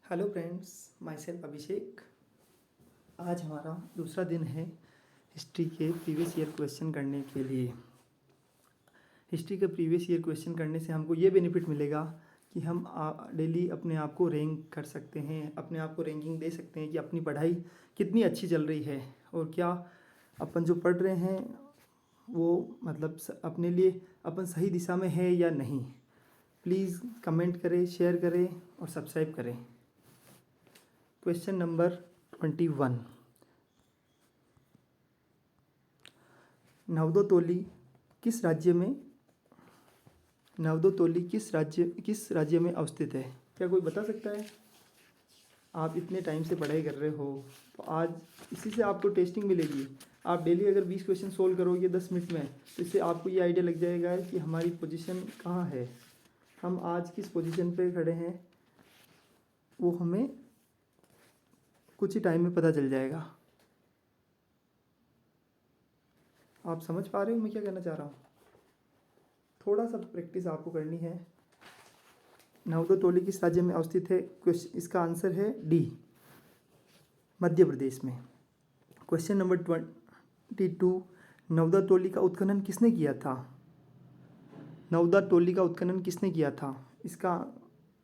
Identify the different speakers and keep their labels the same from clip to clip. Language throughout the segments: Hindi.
Speaker 1: हेलो फ्रेंड्स, माई सेल्फ अभिषेक। आज हमारा दूसरा दिन है हिस्ट्री के प्रीवियस ईयर क्वेश्चन करने के लिए। हिस्ट्री के प्रीवियस ईयर क्वेश्चन करने से हमको ये बेनिफिट मिलेगा कि हम डेली अपने आप को रैंक कर सकते हैं, अपने आप को रैंकिंग दे सकते हैं कि अपनी पढ़ाई कितनी अच्छी चल रही है और क्या अपन जो पढ़ रहे हैं वो मतलब अपने लिए अपन सही दिशा में है या नहीं। प्लीज़ कमेंट करें, शेयर करें और सब्सक्राइब करें। Question number 21। नवदोतोली किस राज्य में अवस्थित है? क्या कोई बता सकता है? आप इतने टाइम से पढ़ाई कर रहे हो तो आज इसी से आपको टेस्टिंग मिलेगी। आप डेली अगर 20 क्वेश्चन सोल्व करोगे 10 मिनट में तो इससे आपको ये आइडिया लग जाएगा कि हमारी पोजीशन कहाँ है, हम आज किस पोजीशन पे खड़े हैं, वो हमें कुछ ही टाइम में पता चल जाएगा। आप समझ पा रहे हो मैं क्या कहना चाह रहा हूँ? थोड़ा सा प्रैक्टिस आपको करनी है। नवदोतोली किस राज्य में अवस्थित है? इसका आंसर है डी, मध्य प्रदेश में। Question number 22। नवदोतोली का उत्खनन किसने किया था? नवदोतोली का उत्खनन किसने किया था? इसका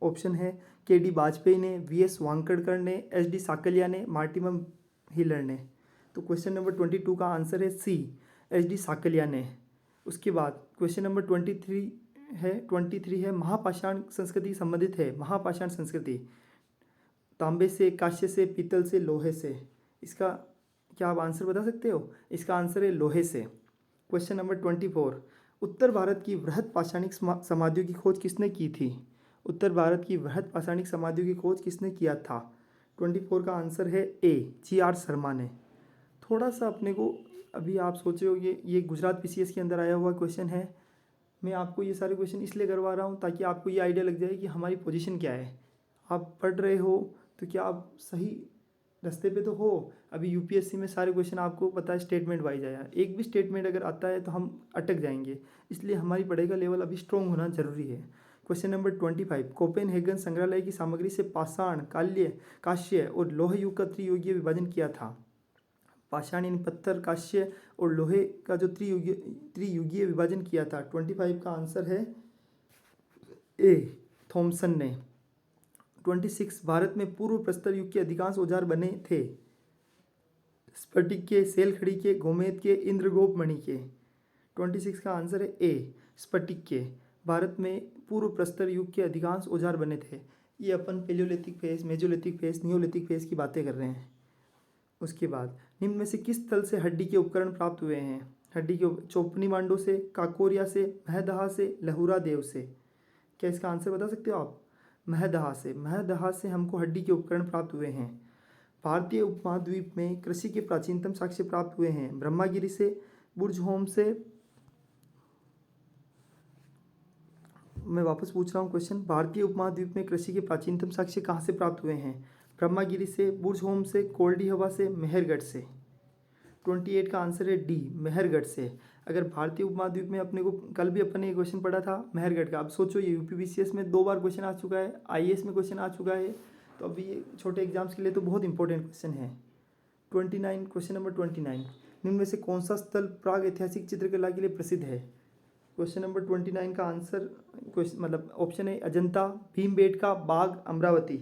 Speaker 1: ऑप्शन है के.डी. वाजपेयी ने, वी.एस. वांकड़कर ने, एस.डी. साकलिया ने, मार्टिमम हिलर ने। तो क्वेश्चन नंबर 22 का आंसर है सी, एस.डी. साकलिया ने। उसके बाद क्वेश्चन नंबर 23 है महापाषाण संस्कृति संबंधित है। महापाषाण संस्कृति तांबे से, कांस्य से, पीतल से, लोहे से। इसका क्या आप आंसर बता सकते हो? इसका आंसर है लोहे से। Question number 24। उत्तर भारत की वृहद पाषाणिक समाधियों की खोज किसने की थी? उत्तर भारत की वृहद पाषाणिक समाधियों की खोज किसने किया था? 24 का आंसर है ए, जी.आर. शर्मा ने। थोड़ा सा अपने को अभी आप सोच रहे हो ये गुजरात पीसीएस के अंदर आया हुआ क्वेश्चन है। मैं आपको ये सारे क्वेश्चन इसलिए करवा रहा हूँ ताकि आपको ये आइडिया लग जाए कि हमारी पोजीशन क्या है। आप पढ़ रहे हो तो क्या आप सही रास्ते पे तो हो? अभी यूपीएससी में सारे क्वेश्चन आपको पता है स्टेटमेंट वाइज आया, एक भी स्टेटमेंट अगर आता है तो हम अटक जाएंगे। इसलिए हमारी पढ़ाई का लेवल अभी स्ट्रॉन्ग होना जरूरी है। Question number 25। कोपेनहेगन संग्रहालय की सामग्री से पाषाण, कांस्य और लोह युग का त्रियुगीय विभाजन किया था। पाषाण यानी पत्थर, कांस्य और लोहे का जो त्रियुगीय विभाजन किया था। 25 का आंसर है ए, थॉमसन ने। 26। भारत में पूर्व प्रस्तर युग के अधिकांश औजार बने थे। स्फटिक के, सेलखड़ी के, गोमेद के, इंद्रगोप मणि के। 26 का आंसर है ए, स्फटिक के। भारत में पूर्व प्रस्तर युग के अधिकांश औजार बने थे। ये अपन palaeolithic phase, mesolithic phase, neolithic phase की बातें कर रहे हैं। उसके बाद निम्न में से किस स्थल से हड्डी के उपकरण प्राप्त हुए हैं? हड्डी के चोपनी मांडो से, काकोरिया से, महदहा से, लहुरा देव से। क्या इसका आंसर बता सकते हो आप? महदहा से। महदहा से हमको हड्डी के उपकरण प्राप्त हुए हैं। भारतीय उपमहाद्वीप में कृषि के प्राचीनतम साक्ष्य प्राप्त हुए हैं। ब्रह्मागिरी से, बुर्जहोम से। मैं वापस पूछ रहा हूँ क्वेश्चन। भारतीय उपमहाद्वीप में कृषि के प्राचीनतम साक्ष्य कहाँ से प्राप्त हुए हैं? ब्रह्मागिरी से, बुर्जहोम से, कोल्डी हवा से, मेहरगढ़ से। 28 का आंसर है डी, मेहरगढ़ से। अगर भारतीय उपमहाद्वीप में अपने को कल भी अपन ने क्वेश्चन पढ़ा था मेहरगढ़ का। अब सोचो ये यूपीपीसीएस में 2 बार क्वेश्चन आ चुका है, आईएएस में क्वेश्चन आ चुका है, तो अभी ये छोटे एग्जाम्स के लिए तो बहुत इंपॉर्टेंट क्वेश्चन है। 29, क्वेश्चन नंबर 29। निम्न में से कौन सा स्थल प्राग ऐतिहासिक चित्रकला के लिए प्रसिद्ध है? क्वेश्चन नंबर 29 का आंसर मतलब ऑप्शन है अजंता, भीमबेटका, बाग, अमरावती।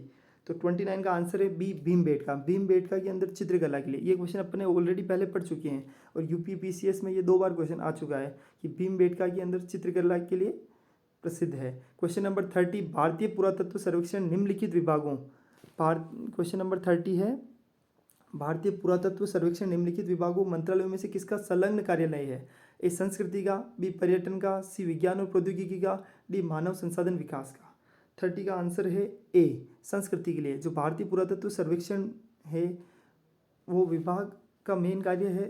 Speaker 1: तो 29 का आंसर है बी, भीमबेटका। भीमबेटका के अंदर चित्रकला के लिए ये क्वेश्चन अपने ऑलरेडी पहले पढ़ चुके हैं और यूपीपीसीएस में ये 2 बार क्वेश्चन आ चुका है कि भीमबेटका के अंदर चित्रकला के लिए प्रसिद्ध है। Question number 30। भारतीय पुरातत्व सर्वेक्षण निम्नलिखित विभागों क्वेश्चन नंबर 30 है भारतीय पुरातत्व सर्वेक्षण निम्नलिखित विभागों मंत्रालयों में से किसका संलग्न कार्यालय है? ए, संस्कृति का, बी, पर्यटन का, सी, विज्ञान और प्रौद्योगिकी का, डी, मानव संसाधन विकास का। 30 का आंसर है ए, संस्कृति के लिए। जो भारतीय पुरातत्व सर्वेक्षण है वो विभाग का मेन कार्य है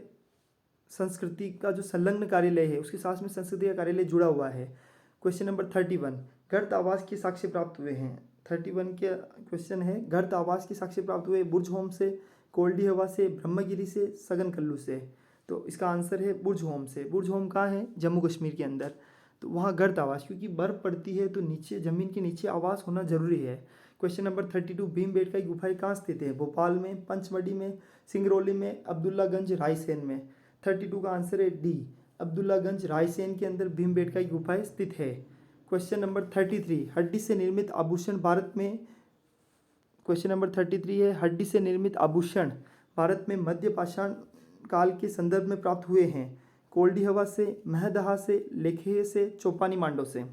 Speaker 1: संस्कृति का, जो संलग्न कार्यालय है उसके साथ में संस्कृति का कार्यालय जुड़ा हुआ है। Question number 31। गर्त आवास के साक्ष्य प्राप्त हुए हैं। 31 के क्वेश्चन है गर्त आवास के साक्ष्य प्राप्त हुए बुर्जहोम से, कोल्डी हवा से, ब्रह्मगिरी से, सगन कल्लू से। तो इसका आंसर है बुर्जहोम से। बुर्जहोम कहाँ है? जम्मू कश्मीर के अंदर। तो वहाँ गर्त आवास, क्योंकि बर्फ़ पड़ती है तो नीचे ज़मीन के नीचे आवास होना ज़रूरी है। क्वेश्चन नंबर 32, भीमबेटका की गुफाएं कहाँ स्थित है? भोपाल में, पंचमढ़ी में, सिंगरौली में, अब्दुल्लागंज, रायसेन में। 32 का आंसर है डी, अब्दुल्लागंज रायसेन के अंदर भीमबेटका की गुफाएं स्थित है। क्वेश्चन नंबर 33, हड्डी से निर्मित आभूषण भारत में, क्वेश्चन नंबर 33 है, हड्डी से निर्मित आभूषण भारत में मध्य पाषाण काल के संदर्भ में प्राप्त हुए हैं? कोल्डिहवा से, महदहा से, लेखेय से, चौपानी मांडो से।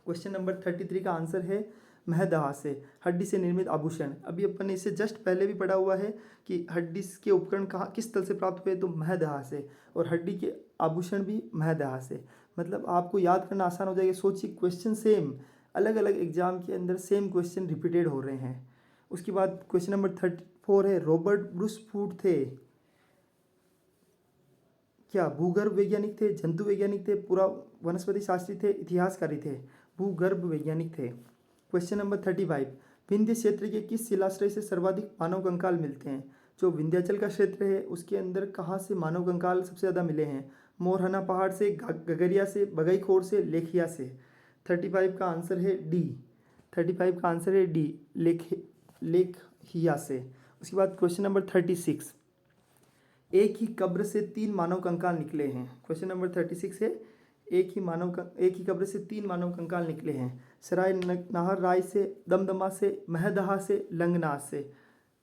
Speaker 1: क्वेश्चन नंबर 33 का आंसर है महदहा से, हड्डी से निर्मित आभूषण। अभी अपन ने इसे जस्ट पहले भी पढ़ा हुआ है कि हड्डी के उपकरण कहाँ किस स्थल से प्राप्त हुए, तो महदहा से, और हड्डी के आभूषण भी महदहा से। मतलब आपको याद करना आसान हो जाएगा। सोचिए क्वेश्चन सेम, अलग अलग एग्जाम के अंदर सेम क्वेश्चन रिपीटेड हो रहे हैं। उसके बाद क्वेश्चन नंबर 34 है, रॉबर्ट ब्रूस फूड थे क्या? भूगर्भ वैज्ञानिक थे, जंतु वैज्ञानिक थे, पूरा वनस्पति शास्त्री थे, इतिहासकारी थे? भूगर्भ वैज्ञानिक थे। क्वेश्चन नंबर 35, विंध्य क्षेत्र के किस शिलाश्रय से सर्वाधिक मानव कंकाल मिलते हैं? जो विंध्याचल का क्षेत्र है उसके अंदर कहाँ से मानव कंकाल सबसे ज़्यादा मिले हैं? मोरहना पहाड़ से, गगरिया से, बगईखोर से, लेखिया से। 35 का आंसर है डी, 35 का आंसर है डी, लेखिया से। उसके बाद क्वेश्चन नंबर 36, एक ही कब्र से 3 मानव कंकाल निकले हैं। क्वेश्चन नंबर 36 है, एक ही कब्र से 3 मानव कंकाल निकले हैं। सराय नाहर राय से, दमदमा से, महदहा से, लंगनाथ से।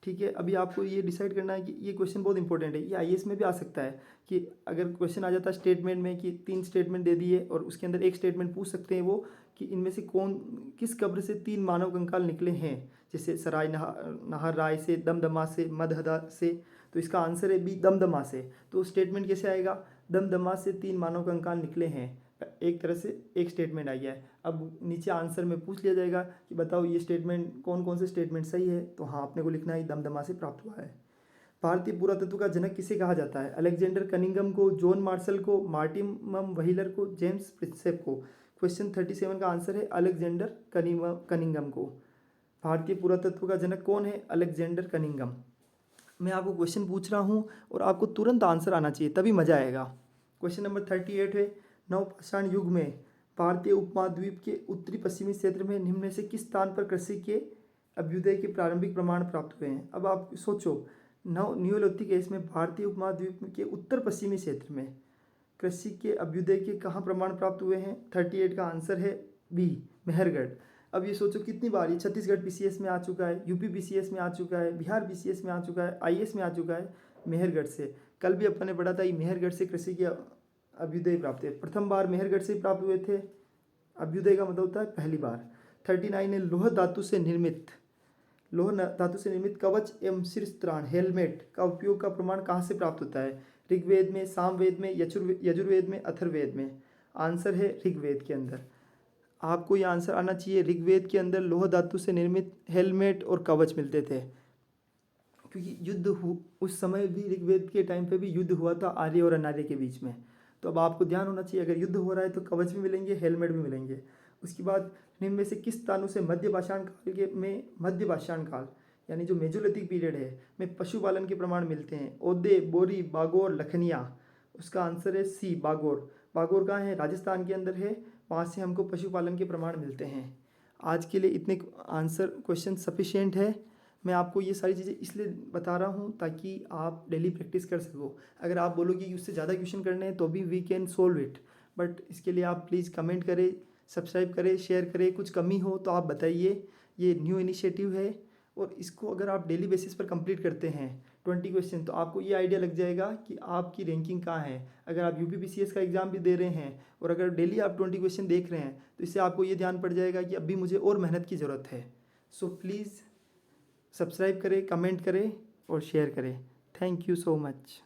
Speaker 1: ठीक है, अभी आपको ये डिसाइड करना है कि ये क्वेश्चन बहुत इंपॉर्टेंट है, ये आईएएस में भी आ सकता है कि अगर क्वेश्चन आ जाता है स्टेटमेंट में कि 3 स्टेटमेंट दे दिए और उसके अंदर एक स्टेटमेंट पूछ सकते हैं वो कि इनमें से किस कब्र से 3 मानव कंकाल निकले हैं, जैसे सराय नाहर राय से, दमदमा से, मदहदा से। तो इसका आंसर है बी, दमदमा से। तो स्टेटमेंट कैसे आएगा? दमदमा से 3 मानव कंकाल निकले हैं, एक तरह से एक स्टेटमेंट आई है। अब नीचे आंसर में पूछ लिया जाएगा कि बताओ ये स्टेटमेंट कौन कौन से स्टेटमेंट सही है, तो हाँ अपने को लिखना है दमदमा से प्राप्त हुआ है। भारतीय पुरातत्व का जनक किसे कहा जाता है? अलेक्जेंडर कनिंघम को, जॉन मार्शल को, मार्टिन व्हीलर को, जेम्स प्रिंसेप को। क्वेश्चन 37 का आंसर है अलेक्जेंडर कनिंघम को। भारतीय पुरातत्व का जनक कौन है? Alexander Cunningham. मैं आपको क्वेश्चन पूछ रहा हूँ और आपको तुरंत आंसर आना चाहिए, तभी मजा आएगा। क्वेश्चन नंबर 38 है, नवपाषाण युग में भारतीय उपमहाद्वीप के उत्तरी पश्चिमी क्षेत्र में निम्न में से किस स्थान पर कृषि के अभ्युदय के प्रारंभिक प्रमाण प्राप्त हुए हैं? अब आप सोचो, न्यूलिथिक एज में भारतीय उपमहाद्वीप के उत्तर पश्चिमी क्षेत्र में कृषि के अभ्युदय के कहाँ प्रमाण प्राप्त हुए हैं? 38 का आंसर है बी, मेहरगढ़। अब ये सोचो कितनी बार ये छत्तीसगढ़ पीसीएस में आ चुका है, यूपी पीसीएस में आ चुका है, बिहार पीसीएस में आ चुका है, आईएएस में आ चुका है, मेहरगढ़ से। कल भी अपन ने पढ़ा था ये मेहरगढ़ से कृषि के अभ्युदय प्राप्त हुए, प्रथम बार मेहरगढ़ से प्राप्त हुए थे। अभ्युदय का मतलब होता है पहली बार। 39 है, लौह धातु से निर्मित कवच एवं शीर्ष त्राण हेलमेट का उपयोग का प्रमाण कहाँ से प्राप्त होता है? ऋग्वेद में, सामवेद में, यजुर्वेद में, अथर्ववेद में। आंसर है ऋग्वेद के अंदर। आपको ये आंसर आना चाहिए, ऋग्वेद के अंदर लौह धातु से निर्मित हेलमेट और कवच मिलते थे, क्योंकि उस समय भी ऋग्वेद के टाइम पे भी युद्ध हुआ था आर्य और अनार्य के बीच में। तो अब आपको ध्यान होना चाहिए, अगर युद्ध हो रहा है तो कवच भी मिलेंगे, हेलमेट भी मिलेंगे। उसके बाद निम्न में से किस स्थानों से मध्य पाषाण काल यानी जो मेजोलिथिक पीरियड है में पशुपालन के प्रमाण मिलते हैं? ओदे, बोरी, बागोर, लखनिया। उसका आंसर है सी, बागोर। बागोर कहाँ है? राजस्थान के अंदर है, वहाँ से हमको पशुपालन के प्रमाण मिलते हैं। आज के लिए इतने आंसर क्वेश्चन सफिशिएंट है। मैं आपको ये सारी चीज़ें इसलिए बता रहा हूँ ताकि आप डेली प्रैक्टिस कर सको। अगर आप बोलोगे कि उससे ज़्यादा क्वेश्चन करने हैं तो भी we can solve it, but इसके लिए आप प्लीज़ कमेंट करें, सब्सक्राइब करें, शेयर करें। कुछ कमी हो तो आप बताइए। ये न्यू इनिशिएटिव है और इसको अगर आप डेली बेसिस पर कंप्लीट करते हैं 20 क्वेश्चन, तो आपको ये आइडिया लग जाएगा कि आपकी रैंकिंग कहाँ है। अगर आप यूपीपीसीएस का एग्ज़ाम भी दे रहे हैं और अगर डेली आप 20 क्वेश्चन देख रहे हैं तो इससे आपको ये ध्यान पड़ जाएगा कि अभी मुझे और मेहनत की ज़रूरत है। सो प्लीज़ सब्सक्राइब करें, कमेंट करें और शेयर करें। Thank you so much.